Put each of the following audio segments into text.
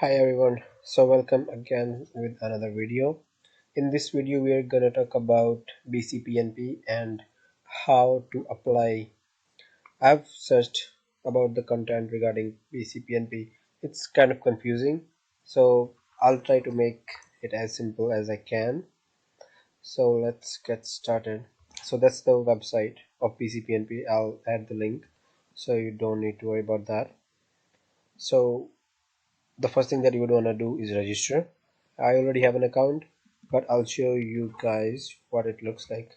Hi everyone, so welcome again with another video. In this video we are gonna talk about BCPNP and how to apply. I've searched about the content regarding BCPNP. It's kind of confusing, so I'll try to make it as simple as I can. So let's get started. So that's the website of BCPNP. I'll add the link so you don't need to worry about that. So the first thing that you would want to do is register. I already have an account, but I'll show you guys what it looks like.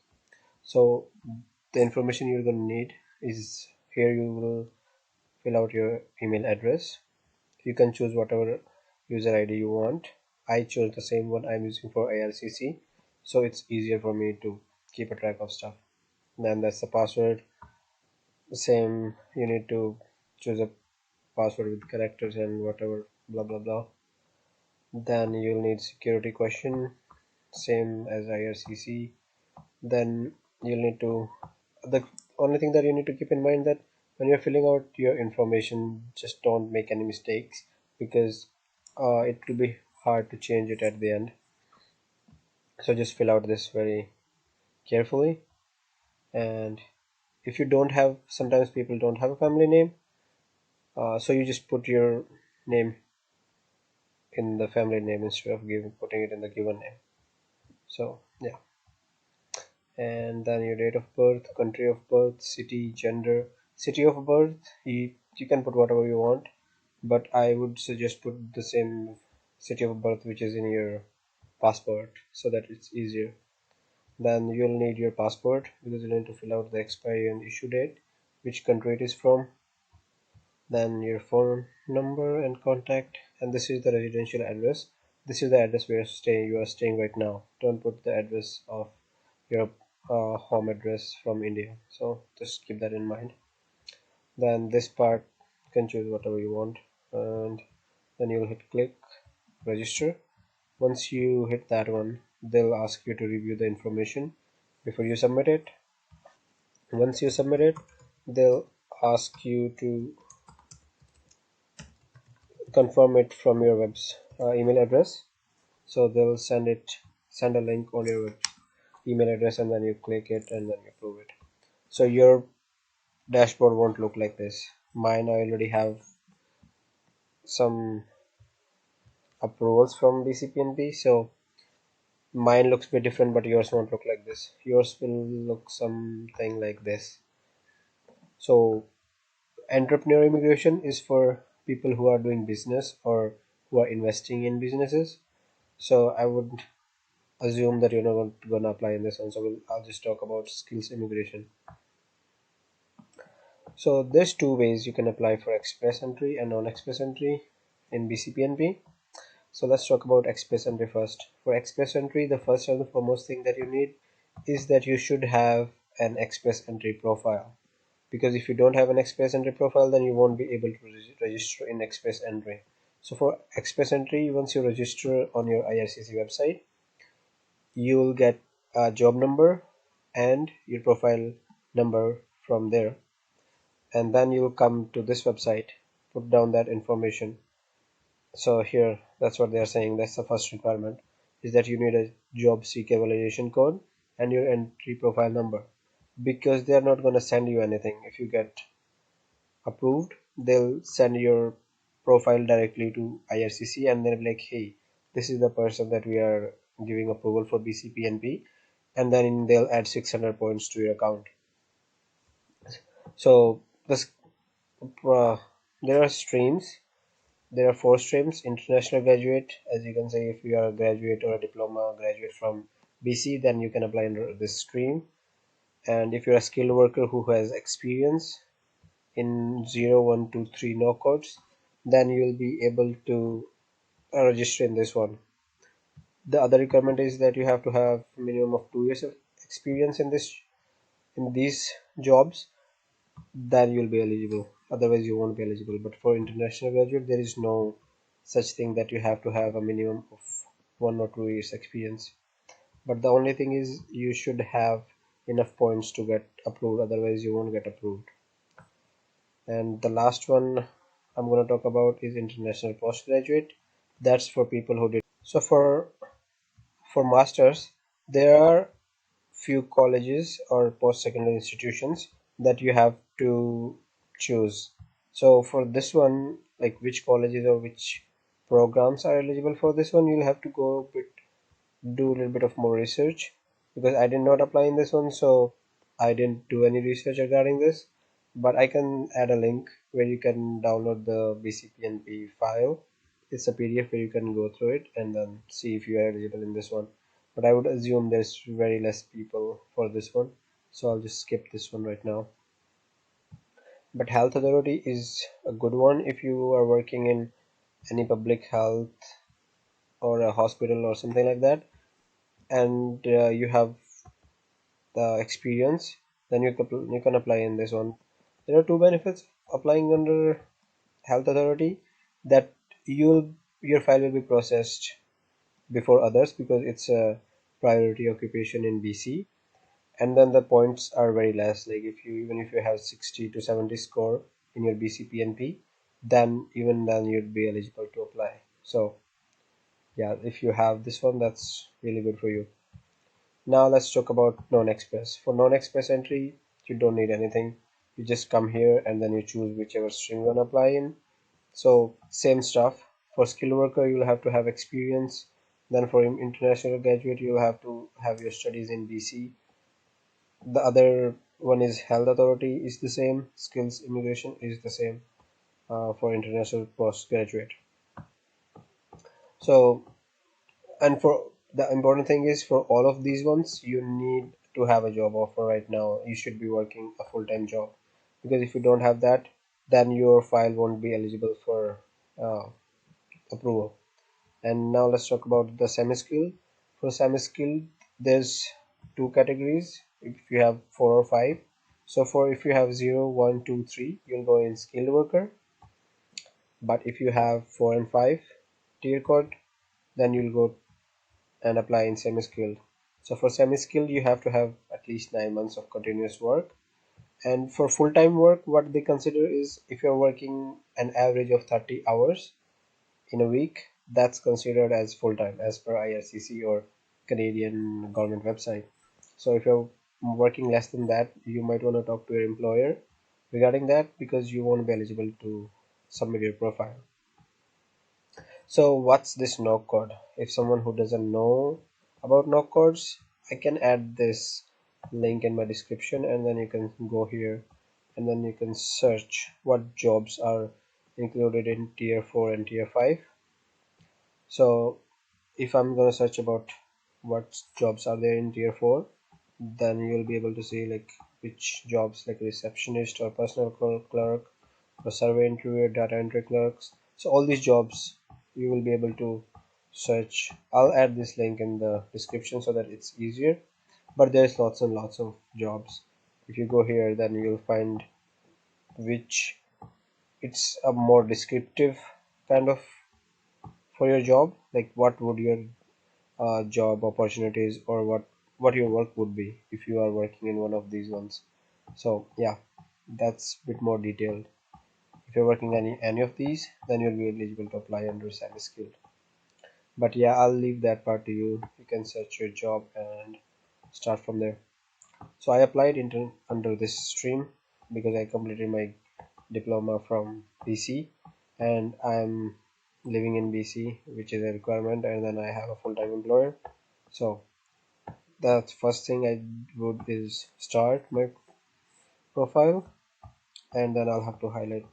So the information you're going to need is here. You will fill out your email address. You can choose whatever user ID you want. I chose the same one I'm using for IRCC, so it's easier for me to keep a track of stuff. Then that's the password. The same, you need to choose a password with characters and whatever, blah blah blah. Then you'll need security question, same as IRCC. Then you'll need to, the only thing that you need to keep in mind that when you're filling out your information, just don't make any mistakes because it will be hard to change it at the end. So just fill out this very carefully. And if you don't have, sometimes people don't have a family name, so you just put your name in the family name instead of putting it in the given name. So yeah, and then your date of birth, country of birth, city, gender. City of birth, you can put whatever you want, but I would suggest put the same city of birth which is in your passport so that it's easier. Then you'll need your passport because you need to fill out the expiry and issue date, which country it is from, then your phone number and contact, and this is the residential address. This is the address where you are staying right now. Don't put the address of your home address from India, so just keep that in mind. Then this part, you can choose whatever you want, and then you'll hit click register. Once you hit that one, they'll ask you to review the information before you submit it. Once you submit it, they'll ask you to confirm it from your web's email address. So they'll send a link on your email address, and then you click it and then you approve it. So your dashboard won't look like this. Mine, I already have some approvals from BCPNP, so mine looks a bit different, but yours won't look like this. Yours will look something like this. So entrepreneur immigration is for people who are doing business or who are investing in businesses. So I would assume that you're not going to apply in this one, so I'll just talk about skills immigration. So there's two ways you can apply for express entry and non-express entry in BCPNP. So let's talk about express entry first. For express entry, the first and the foremost thing that you need is that you should have an express entry profile, because if you don't have an express entry profile, then you won't be able to register in express entry. So for express entry, once you register on your IRCC website, you will get a job number and your profile number from there, and then you'll come to this website, put down that information. So here, that's what they are saying. That's the first requirement, is that you need a job seeker validation code and your entry profile number, because they are not going to send you anything. If you get approved, they'll send your profile directly to IRCC, and they'll be like, hey, this is the person that we are giving approval for BCPNP, and then they'll add 600 points to your account. So this uh, there are streams. There are four streams: international graduate. As you can say, if you are a graduate or a diploma graduate from BC, then you can apply under this stream. And if you're a skilled worker who has experience in 0, 1, 2, 3 no codes, then you will be able to register in this one. The other requirement is that you have to have minimum of 2 years of experience in these jobs, then you'll be eligible. Otherwise you won't be eligible. But for international graduate, there is no such thing that you have to have a minimum of 1 or 2 years experience. But the only thing is you should have enough points to get approved, otherwise you won't get approved. And the last one I'm going to talk about is international postgraduate. That's for people who did. So for masters, there are few colleges or post-secondary institutions that you have to choose. So for this one, like which colleges or which programs are eligible for this one, you'll have to go bit do a little bit of more research, because I did not apply in this one, so I didn't do any research regarding this. But I can add a link where you can download the BCPNP file. It's a PDF where you can go through it and then see if you are eligible in this one. But I would assume there's very less people for this one, so I'll just skip this one right now. But health authority is a good one if you are working in any public health or a hospital or something like that, and you have the experience, then you can apply in this one. There are two benefits applying under health authority: that you'll your file will be processed before others because it's a priority occupation in BC, and then the points are very less. Like if you even if you have 60 to 70 score in your BC PNP, then even then you'd be eligible to apply. So yeah, if you have this one, that's really good for you. Now let's talk about non-express. For non-express entry, you don't need anything. You just come here and then you choose whichever stream you want to apply in. So same stuff. For skilled worker, you'll have to have experience. Then for international graduate, you'll have to have your studies in BC. The other one is health authority is the same. Skills immigration is the same for international postgraduate. So and for the important thing is, for all of these ones you need to have a job offer right now. You should be working a full-time job, because if you don't have that, then your file won't be eligible for uh, approval. And now let's talk about the semi-skill. For semi-skill, there's two categories if you have 4 or 5. So for if you have 0, 1, 2, 3, you'll go in skilled worker. But if you have 4 and 5 tier code, then you'll go and apply in semi-skilled. So for semi-skilled, you have to have at least 9 months of continuous work. And for full-time work, what they consider is if you're working an average of 30 hours in a week, that's considered as full-time as per IRCC or Canadian government website. So if you're working less than that, you might want to talk to your employer regarding that, because you won't be eligible to submit your profile. So what's this knock code? If someone who doesn't know about knock codes, I can add this link in my description, and then you can go here and then you can search what jobs are included in tier 4 and tier 5. So if I'm gonna search about what jobs are there in tier 4, then you'll be able to see like which jobs, like receptionist or personal clerk or survey interviewer, data entry clerks. So all these jobs you will be able to search. I'll add this link in the description so that it's easier, but there's lots and lots of jobs. If you go here, then you'll find which it's a more descriptive kind of for your job, like what would your job opportunities or what your work would be if you are working in one of these ones. So yeah, that's a bit more detailed. If you're working any of these, then you'll be eligible to apply under semi-skilled. But yeah, I'll leave that part to you. You can search your job and start from there. So I applied into under this stream because I completed my diploma from BC, and I'm living in BC, which is a requirement, and then I have a full-time employer. So the first thing I would is start my profile, and then I'll have to highlight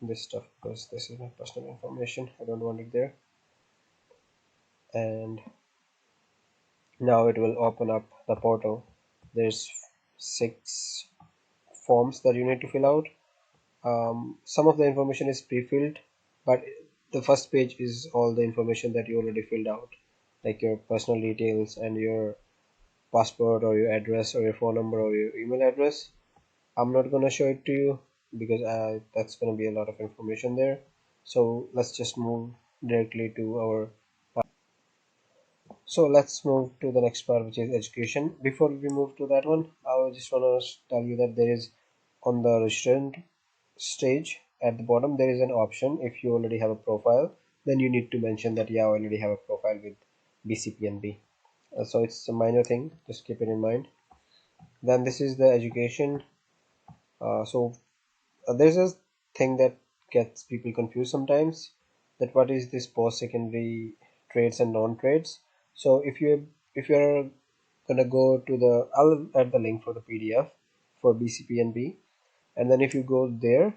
this stuff because this is my personal information. I don't want it there. And now it will open up the portal. There's 6 forms that you need to fill out. Some of the information is pre-filled, but the first page is all the information that you already filled out, like your personal details and your passport or your address or your phone number or your email address. I'm not gonna show it to you because that's gonna be a lot of information there. So let's just move directly to our So let's move to the next part, which is education. Before we move to that one, I just want to tell you that there is on the registrant stage at the bottom, there is an option if you already have a profile. then you need to mention that yeah, I already have a profile with BCPNB. So it's a minor thing, just keep it in mind. Then this is the education. So there's a thing that gets people confused sometimes, that what is this post-secondary trades and non-trades. So if you're gonna go to the, I'll add the link for the PDF for BCPNB, and then if you go there,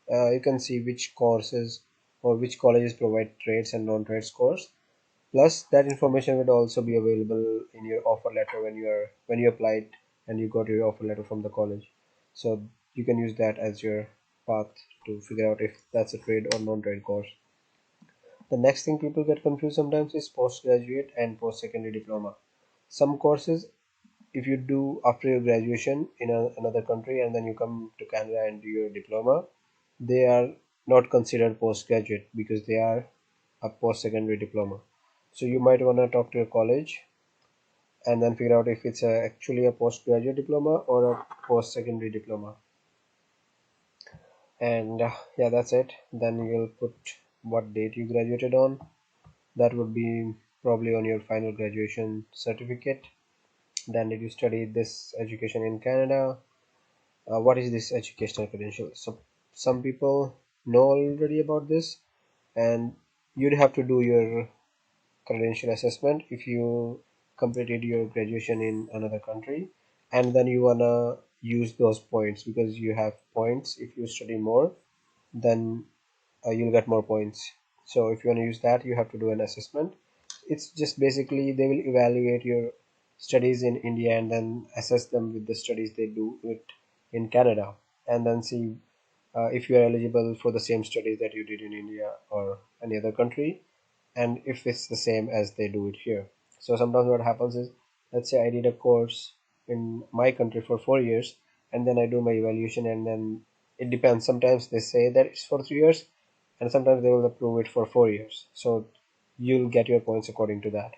you can see which courses or which colleges provide trades and non-trades course. Plus that information would also be available in your offer letter when you applied and you got your offer letter from the college. So you can use that as your path to figure out if that's a trade or non-trade course. The next thing people get confused sometimes is postgraduate and post-secondary diploma. Some courses, if you do after your graduation in another country and then you come to Canada and do your diploma, they are not considered postgraduate because they are a post-secondary diploma. So you might want to talk to your college and then figure out if it's actually a postgraduate diploma or a post-secondary diploma. And yeah, that's it. Then you'll put what date you graduated on. That would be probably on your final graduation certificate. Then did you study this education in Canada? What is this educational credential? So some people know already about this, and you'd have to do your credential assessment if you completed your graduation in another country, and then you wanna use those points because you have points. If you study more, then you'll get more points. So if you want to use that, you have to do an assessment. It's just basically they will evaluate your studies in India and then assess them with the studies they do it in Canada, and then see if you are eligible for the same studies that you did in India or any other country, and if it's the same as they do it here. So sometimes what happens is, let's say I did a course in my country for 4 years, and then I do my evaluation, and then it depends. Sometimes they say that it's for 3 years, and sometimes they will approve it for 4 years. So you'll get your points according to that.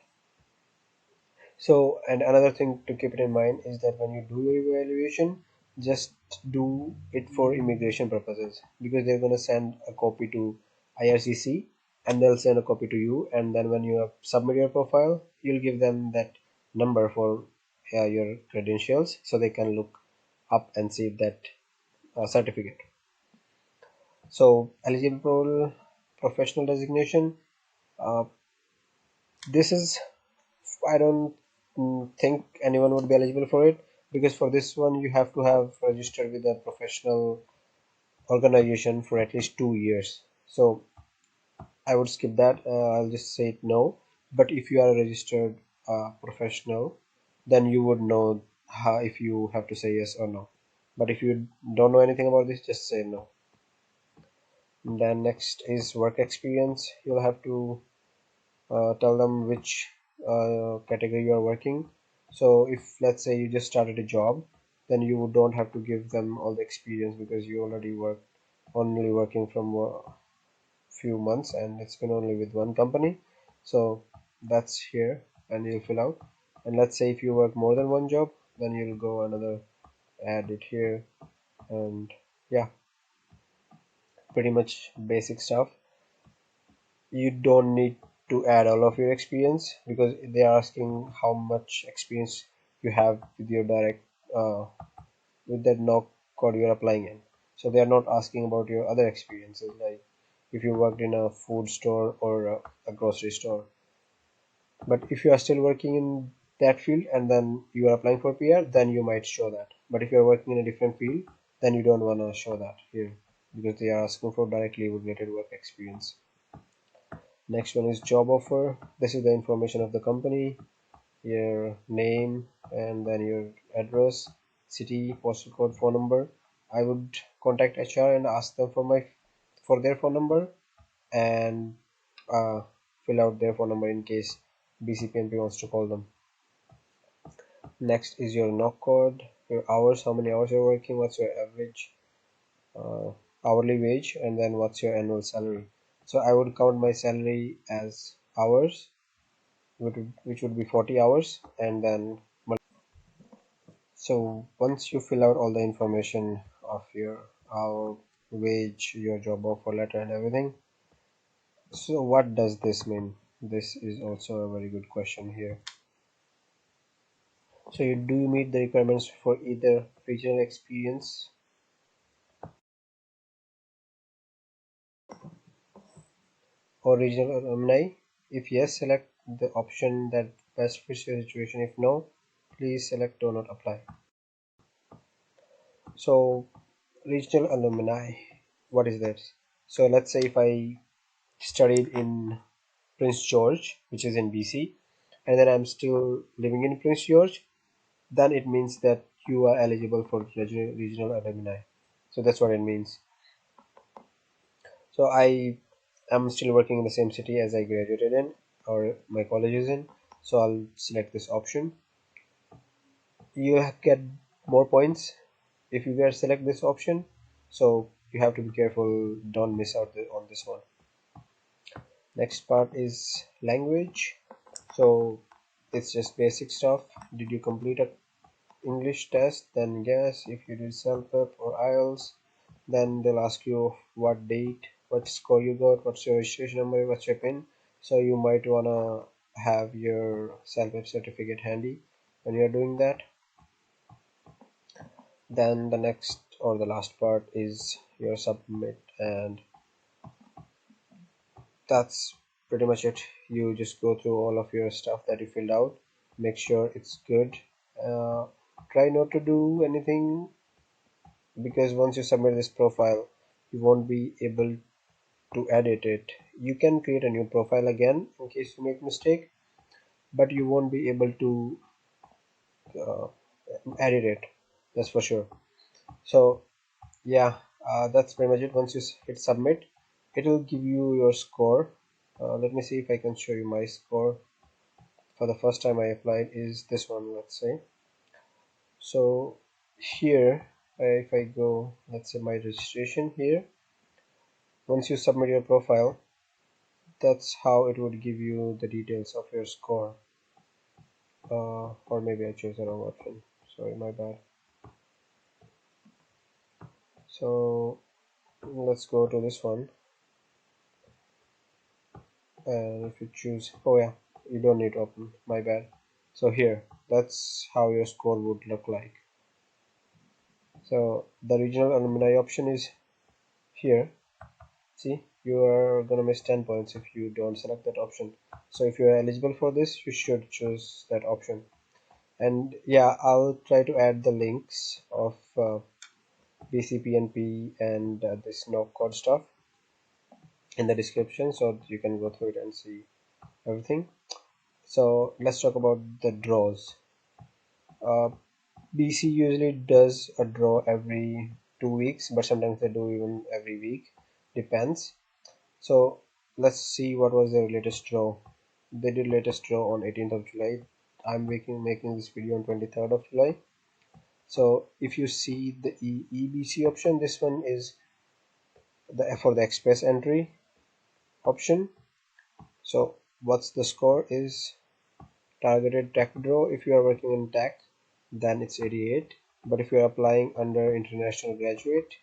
So, and another thing to keep it in mind is that when you do your evaluation, just do it for immigration purposes, because they're going to send a copy to IRCC and they'll send a copy to you. And then when you submit your profile, you'll give them that number for your credentials so they can look up and see that certificate. So, eligible professional designation. Uh, this is, I don't think anyone would be eligible for it, because for this one you have to have registered with a professional organization for at least 2 years. So I would skip that. I'll just say it no. But if you are a registered professional, then you would know how, if you have to say yes or no. But if you don't know anything about this, just say no. And then next is work experience. You'll have to tell them which category you are working. So if let's say you just started a job, then you don't have to give them all the experience because you already work only working from a few months and it's been only with one company. So that's here, and you'll fill out. And let's say if you work more than one job, then you'll go another, add it here. And yeah, pretty much basic stuff. You don't need to add all of your experience because they are asking how much experience you have with your direct with that knock code you're applying in. So they are not asking about your other experiences, like if you worked in a food store or a grocery store. But if you are still working in that field and then you are applying for PR, then you might show that. But if you're working in a different field, then you don't want to show that here because they are asking for directly related work experience. Next one is job offer. This is the information of the company, your name, and then your address, city, postal code, phone number. I would contact HR and ask them for their phone number and uh, fill out their phone number in case BCPNP wants to call them. Next is your knock code, your hours, how many hours you're working, what's your average uh, hourly wage, and then what's your annual salary. So I would count my salary as hours, which would be 40 hours, and then so once you fill out all the information of your wage, your job offer letter and everything, So what does this mean? This is also a very good question here. So you do you meet the requirements for either regional experience or regional alumni? If yes, select the option that best fits your situation. If no, please select do not apply. So regional alumni, what is that? So let's say if I studied in Prince George, which is in BC, and then I'm still living in Prince George, then it means that you are eligible for regional alumni. So that's what it means. So I am still working in the same city as I graduated in, or my college is in. So I'll select this option. You get more points if you guys select this option. So you have to be careful, don't miss out on this one. Next part is language. So it's just basic stuff. Did you complete a English test? Then yes. If you did self-pep or IELTS, then they'll ask you what date, what score you got, what's your registration number, what's your PIN. So you might wanna have your self-pep certificate handy when you're doing that. Then the next or the last part is your submit, and that's pretty much it. You just go through all of your stuff that you filled out, make sure it's good. uh, Try not to do anything, because once you submit this profile you won't be able to edit it. You can create a new profile again in case you make mistake, but you won't be able to uh, edit it, that's for sure. So yeah, that's pretty much it. Once you hit submit, it will give you your score. Let me see if I can show you my score for the first time I applied is this one, let's say. So here, if I go, let's say my registration here, once you submit your profile, that's how it would give you the details of your score. Or maybe I chose the wrong option, sorry, my bad. So let's go to this one, and if you choose, oh yeah, you don't need to open, my bad. So here, that's how your score would look like. So the regional alumni option is here. See, you are gonna miss 10 points if you don't select that option. So if you are eligible for this, you should choose that option. And yeah, I'll try to add the links of BCPNP and this no code stuff in the description, so you can go through it and see everything. So let's talk about the draws. uh, BC usually does a draw every 2 weeks, but sometimes they do even every week, depends. So let's see what was their latest draw. They did latest draw on 18th of July. I'm making this video on 23rd of July. So if you see the EBC option, this one is the for the express entry option. So what's the score is targeted tech draw. If you are working in tech, then it's 88. But if you are applying under international graduate,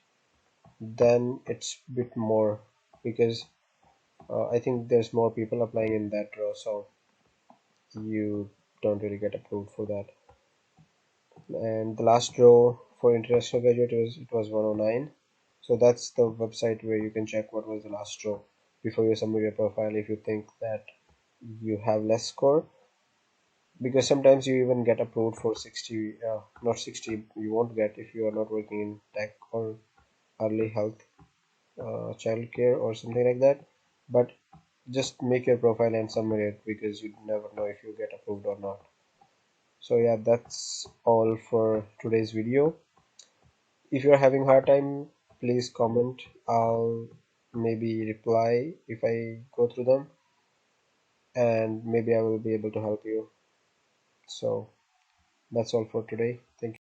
then it's a bit more, because I think there's more people applying in that draw, so you don't really get approved for that. And the last draw for international graduate was 109. So that's the website where you can check what was the last draw before you submit your profile if you think that you have less score, because sometimes you even get approved for 60, not 60, you won't get if you are not working in tech or early health, childcare or something like that. But just make your profile and submit it, because you never know if you get approved or not. So yeah, that's all for today's video. If you're having hard time, please comment. I'll maybe reply if I go through them, and maybe I will be able to help you. So that's all for today. Thank you.